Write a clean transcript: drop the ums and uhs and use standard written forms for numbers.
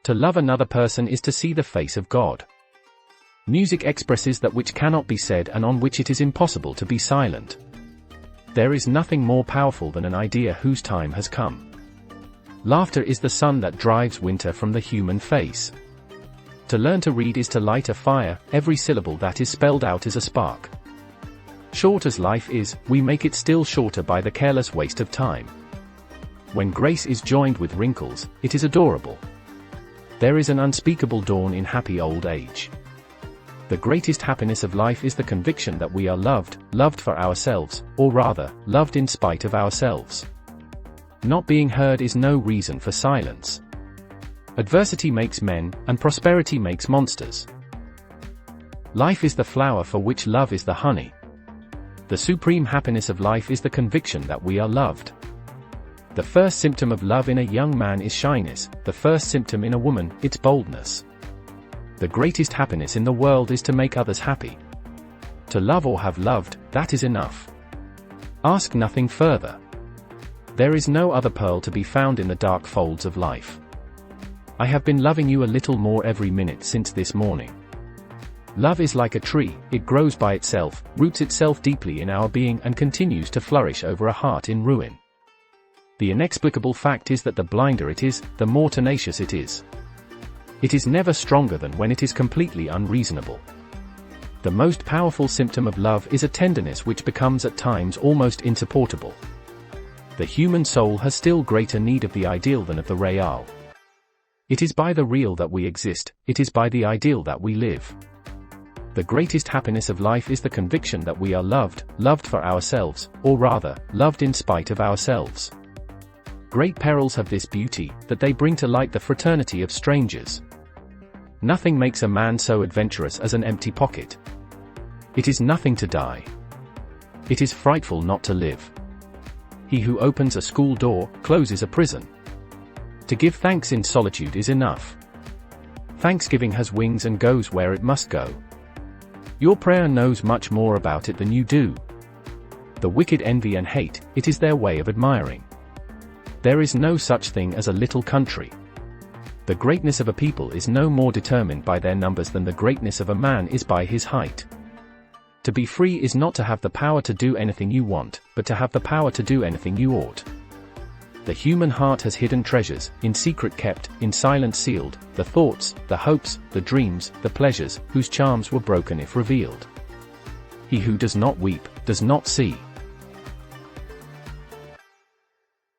To love another person is to see the face of God. Music expresses that which cannot be said and on which it is impossible to be silent. There is nothing more powerful than an idea whose time has come. Laughter is the sun that drives winter from the human face. To learn to read is to light a fire, every syllable that is spelled out is a spark. Short as life is, we make it still shorter by the careless waste of time. When grace is joined with wrinkles, it is adorable. There is an unspeakable dawn in happy old age. The greatest happiness of life is the conviction that we are loved, loved for ourselves, or rather, loved in spite of ourselves. Not being heard is no reason for silence. Adversity makes men, and prosperity makes monsters. Life is the flower for which love is the honey. The supreme happiness of life is the conviction that we are loved. The first symptom of love in a young man is shyness, the first symptom in a woman, it's boldness. The greatest happiness in the world is to make others happy. To love or have loved, that is enough. Ask nothing further. There is no other pearl to be found in the dark folds of life. I have been loving you a little more every minute since this morning. Love is like a tree, it grows by itself, roots itself deeply in our being and continues to flourish over a heart in ruin. The inexplicable fact is that the blinder it is, the more tenacious it is. It is never stronger than when it is completely unreasonable. The most powerful symptom of love is a tenderness which becomes at times almost insupportable. The human soul has still greater need of the ideal than of the real. It is by the real that we exist, it is by the ideal that we live. The greatest happiness of life is the conviction that we are loved, loved for ourselves, or rather, loved in spite of ourselves. Great perils have this beauty, that they bring to light the fraternity of strangers. Nothing makes a man so adventurous as an empty pocket. It is nothing to die. It is frightful not to live. He who opens a school door, closes a prison. To give thanks in solitude is enough. Thanksgiving has wings and goes where it must go. Your prayer knows much more about it than you do. The wicked envy and hate, it is their way of admiring. There is no such thing as a little country. The greatness of a people is no more determined by their numbers than the greatness of a man is by his height. To be free is not to have the power to do anything you want, but to have the power to do anything you ought. The human heart has hidden treasures, in secret kept, in silence sealed, the thoughts, the hopes, the dreams, the pleasures, whose charms were broken if revealed. He who does not weep, does not see.